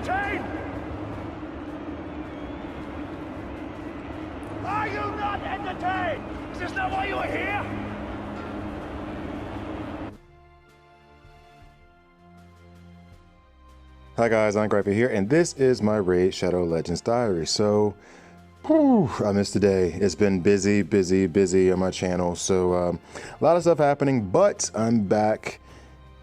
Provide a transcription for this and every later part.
entertained? Are you not entertained? Is this not why you are here? Hi guys, I'm Griper here, and this is my Raid Shadow Legends diary. So, I missed the day. It's been busy on my channel. So, a lot of stuff happening, but I'm back.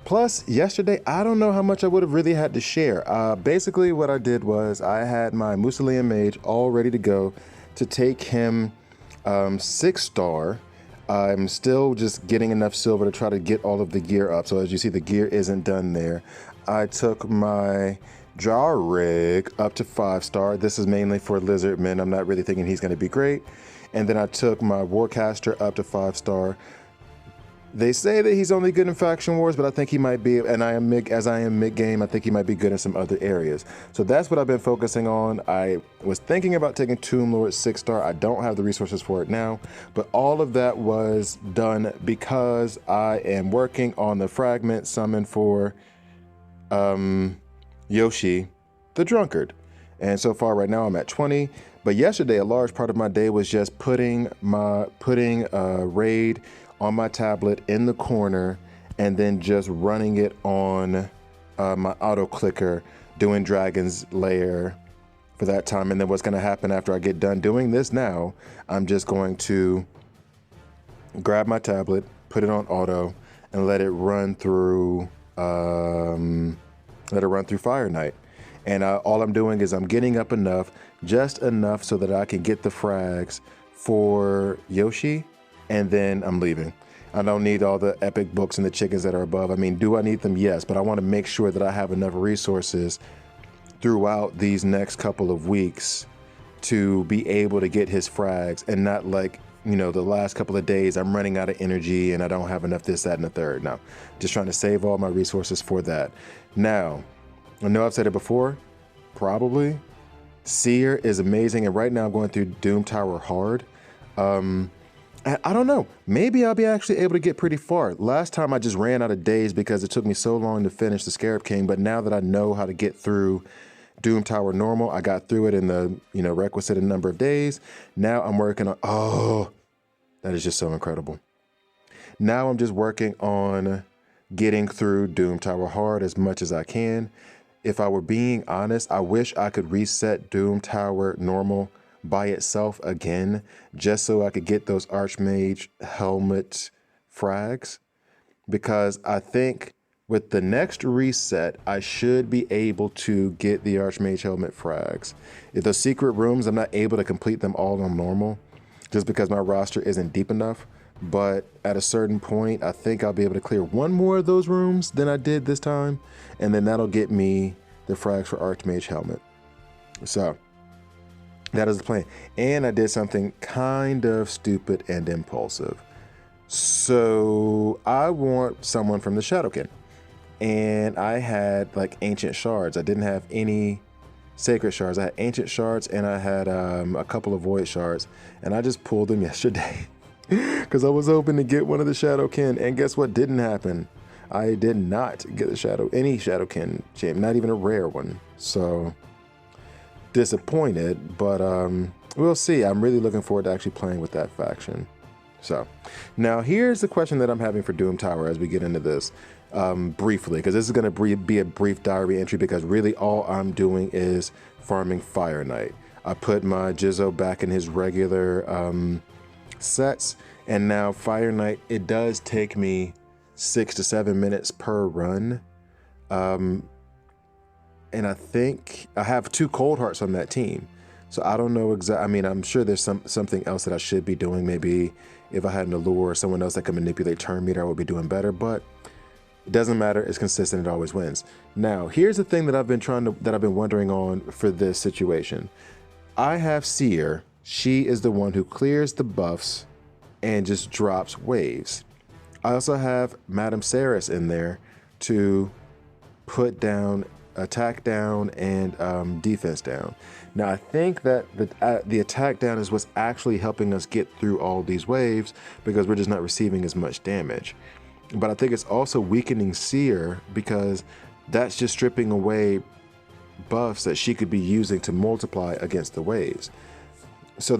Plus, yesterday, I don't know how much I would have really had to share. Basically, what I did was I had my Musolian Mage all ready to go to take him 6-star. I'm still just getting enough silver to try to get all of the gear up. So as you see, the gear isn't done there. I took my Jar Rig up to 5-star. This is mainly for Lizardman. I'm not really thinking he's going to be great. And then I took my Warcaster up to 5-star. They say that he's only good in Faction Wars, but I think he might be, and I am mid-game, I think he might be good in some other areas. So that's what I've been focusing on. I was thinking about taking Tomb Lord 6-star. I don't have the resources for it now, but all of that was done because I am working on the fragment summon for Yoshi the Drunkard. And so far right now I'm at 20, but yesterday a large part of my day was just putting Raid on my tablet in the corner and then just running it on my auto clicker, doing Dragon's Lair for that time. And then what's going to happen after I get done doing this now, I'm just going to grab my tablet, put it on auto, and let it run through Fire Night. And all I'm doing is I'm getting up enough, just enough so that I can get the frags for Yoshi, and then I'm leaving. I don't need all the epic books and the chickens that are above. I mean, do I need them? Yes, but I want to make sure that I have enough resources throughout these next couple of weeks to be able to get his frags, and not like, you know, the last couple of days I'm running out of energy and I don't have enough this, that, and the third. No, just trying to save all my resources for that. Now, I know I've said it before, probably. Seer is amazing, and right now I'm going through Doom Tower hard. I don't know, maybe I'll be actually able to get pretty far. Last time I just ran out of days because it took me so long to finish the Scarab King, but now that I know how to get through Doom Tower normal, I got through it in the, you know, requisite number of days. Now I'm working on, oh, that is just so incredible. Now I'm just working on getting through Doom Tower hard as much as I can. If I were being honest, I wish I could reset Doom Tower normal by itself again, just so I could get those Archmage helmet frags, because I think with the next reset, I should be able to get the Archmage helmet frags. If those secret rooms, I'm not able to complete them all on normal, just because my roster isn't deep enough. But at a certain point, I think I'll be able to clear one more of those rooms than I did this time, and then that'll get me the frags for Archmage helmet. So that is the plan. And I did something kind of stupid and impulsive. So I want someone from the Shadowkin. And I had like ancient shards. I didn't have any sacred shards. I had ancient shards, and I had a couple of void shards. And I just pulled them yesterday because I was hoping to get one of the Shadowkin. And guess what didn't happen? I did not get any Shadowkin gem, not even a rare one. So disappointed, but we'll see. I'm really looking forward to actually playing with that faction. So now here's the question that I'm having for Doom Tower as we get into this briefly, because this is going to be a brief diary entry, because really all I'm doing is farming Fire Knight. I put my Jizzo back in his regular sets, and now Fire Knight, it does take me 6 to 7 minutes per run. And I think I have 2 Cold Hearts on that team. So I don't know exactly. I mean, I'm sure there's something else that I should be doing. Maybe if I had an Allure or someone else that can manipulate turn meter, I would be doing better. But it doesn't matter. It's consistent. It always wins. Now, here's the thing that I've been wondering on for this situation. I have Seer. She is the one who clears the buffs and just drops waves. I also have Madam Serris in there to put down attack down and defense down. Now I think that the attack down is what's actually helping us get through all these waves, because we're just not receiving as much damage. But I think it's also weakening Seer, because that's just stripping away buffs that she could be using to multiply against the waves. So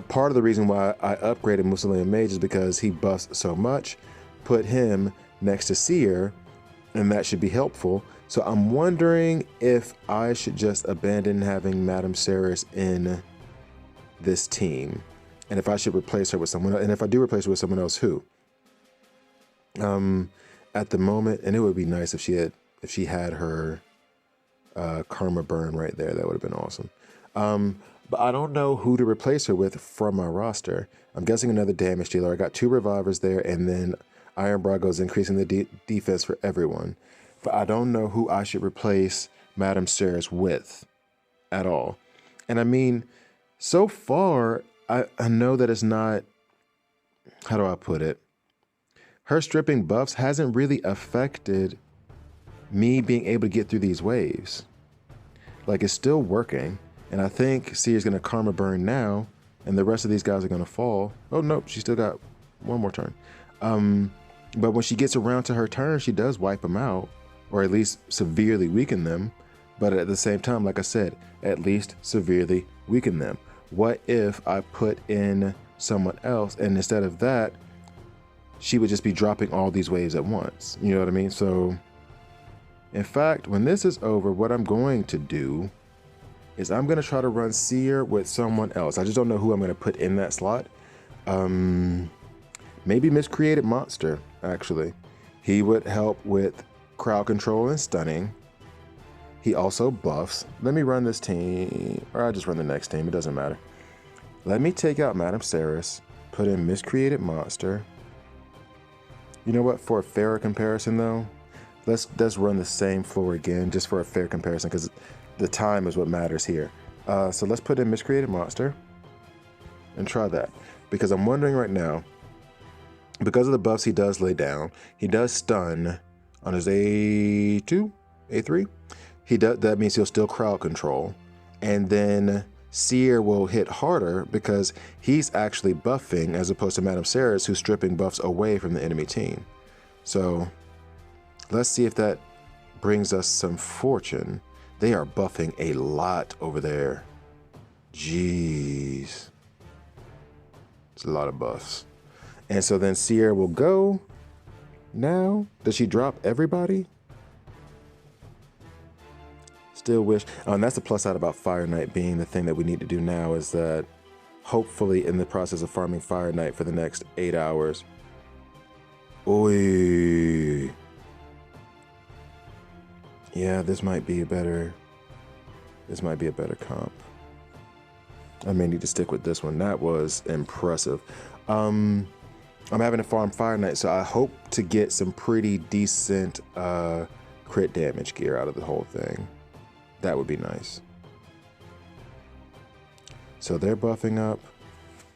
part of the reason why I upgraded Mussolini Mage is because he buffs so much, put him next to Seer, and that should be helpful. So I'm wondering if I should just abandon having Madam Serris in this team, and if I should replace her with someone else, and if I do replace her with someone else, who? At the moment, and it would be nice if she had her karma burn right there. That would have been awesome. But I don't know who to replace her with from my roster. I'm guessing another damage dealer. I got 2 revivers there, and then Iron Brago is increasing the defense for everyone. But I don't know who I should replace Madam Serris with at all. And I mean, so far, I know that it's not, how do I put it? Her stripping buffs hasn't really affected me being able to get through these waves. Like, it's still working. And I think Seer's going to karma burn now, and the rest of these guys are going to fall. Oh, nope, she still got one more turn. But when she gets around to her turn, she does wipe them out, or at least severely weaken them. But at the same time, like I said, at least severely weaken them. What if I put in someone else, and instead of that, she would just be dropping all these waves at once? You know what I mean? So, in fact, when this is over, what I'm going to do is I'm going to try to run Seer with someone else. I just don't know who I'm going to put in that slot. Maybe Miscreated Monster, actually. He would help with crowd control and stunning. He also buffs. Let me run this team, or I'll just run the next team. It doesn't matter. Let me take out Madam Serris, put in Miscreated Monster. You know what? For a fairer comparison, though, let's run the same floor again, just for a fair comparison, because the time is what matters here. So let's put in Miscreated Monster and try that, because I'm wondering right now, because of the buffs he does lay down, he does stun on his A2, A3. That means he'll still crowd control, and then Seer will hit harder because he's actually buffing, as opposed to Madam Serris, who's stripping buffs away from the enemy team. So let's see if that brings us some fortune. They are buffing a lot over there. Jeez. It's a lot of buffs. And so then Seer will go. Now, does she drop everybody? Still wish. Oh, and that's the plus side about Fire Knight being the thing that we need to do now, is that hopefully in the process of farming Fire Knight for the next 8 hours. Oy. Yeah, this might be a better comp. I may need to stick with this one. That was impressive. I'm having to farm Fire Knight, so I hope to get some pretty decent crit damage gear out of the whole thing. That would be nice. So they're buffing up.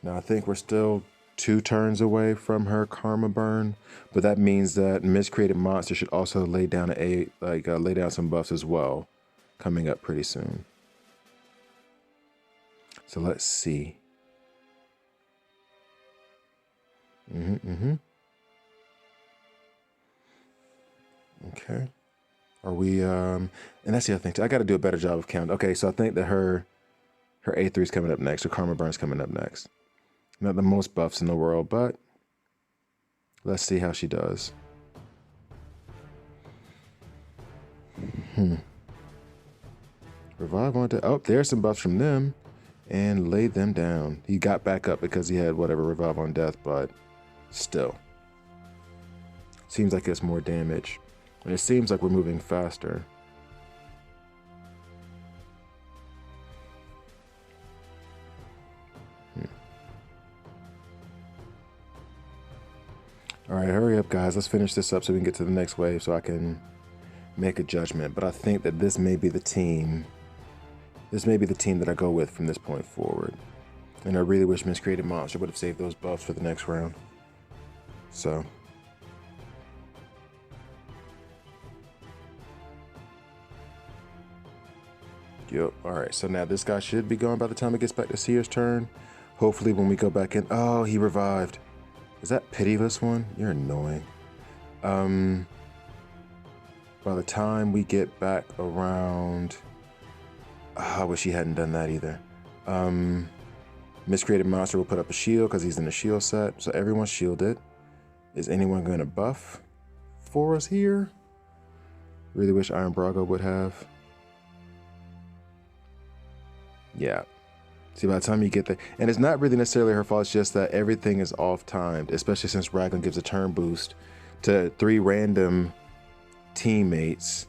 Now I think we're still 2 turns away from her karma burn, but that means that Miscreated Monster should also lay down lay down some buffs as well, coming up pretty soon. So let's see. Okay. Are we and that's the other thing too. I got to do a better job of counting. Okay, so I think that her A3 is coming up next. Her karma burn's coming up next. Not the most buffs in the world, but let's see how she does. Revive on to, oh, there's some buffs from them, and laid them down. He got back up because he had whatever revive on death, but still. Seems like it's more damage. And it seems like we're moving faster. All right, hurry up, guys. Let's finish this up so we can get to the next wave so I can make a judgment. But I think that this may be the team. This may be the team that I go with from this point forward. And I really wish Miscreated Monster would have saved those buffs for the next round. So. Yep. All right. So now this guy should be gone by the time it gets back to Seer's turn. Hopefully when we go back in. Oh, he revived. Is that Pitiless one? You're annoying. By the time we get back around I wish he hadn't done that either. Miscreated Monster will put up a shield because he's in the shield set. So everyone's shielded. Is anyone going to buff for us here? Really wish Iron Brago would have. Yeah. See, by the time you get there, and it's not really necessarily her fault, it's just that everything is off-timed, especially since Raglan gives a turn boost to 3 random teammates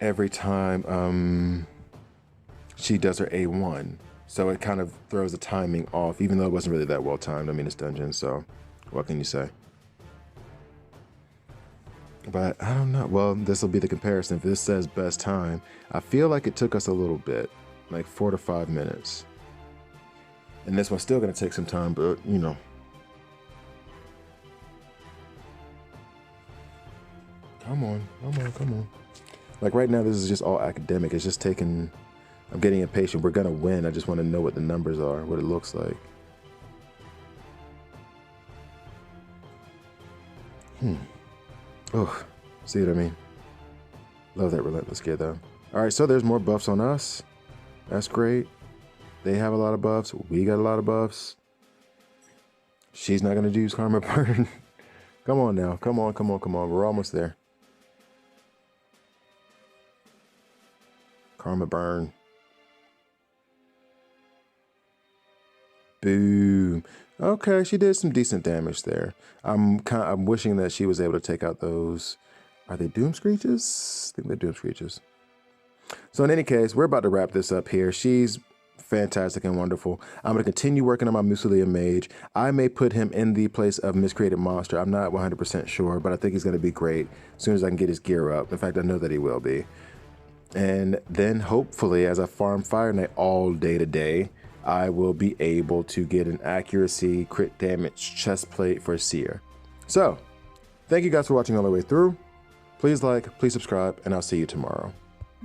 every time she does her A1. So it kind of throws the timing off, even though it wasn't really that well timed. I mean, it's dungeon, so what can you say? But I don't know. Well, this will be the comparison. If this says best time, I feel like it took us a little bit, like 4 to 5 minutes. And this one's still going to take some time, but you know. Come on, come on, come on. Like right now, this is just all academic. It's just taking, I'm getting impatient. We're going to win. I just want to know what the numbers are, what it looks like. Oh, see what I mean? Love that relentless gear though. All right, so there's more buffs on us. That's great. They have a lot of buffs. We got a lot of buffs. She's not gonna use Karma Burn. Come on now, come on, come on, come on. We're almost there. Karma Burn. Boom. Okay, she did some decent damage there. I'm wishing that she was able to take out those. Are they Doom Screeches? I think they're Doom Screeches. So in any case, we're about to wrap this up here. She's fantastic and wonderful. I'm going to continue working on my Musalia Mage. I may put him in the place of Miscreated Monster. I'm not 100% sure, but I think he's going to be great as soon as I can get his gear up. In fact, I know that he will be. And then hopefully, as I farm Fire Knight all day today, I will be able to get an accuracy crit damage chest plate for Seer. So, thank you guys for watching all the way through. Please like, please subscribe, and I'll see you tomorrow.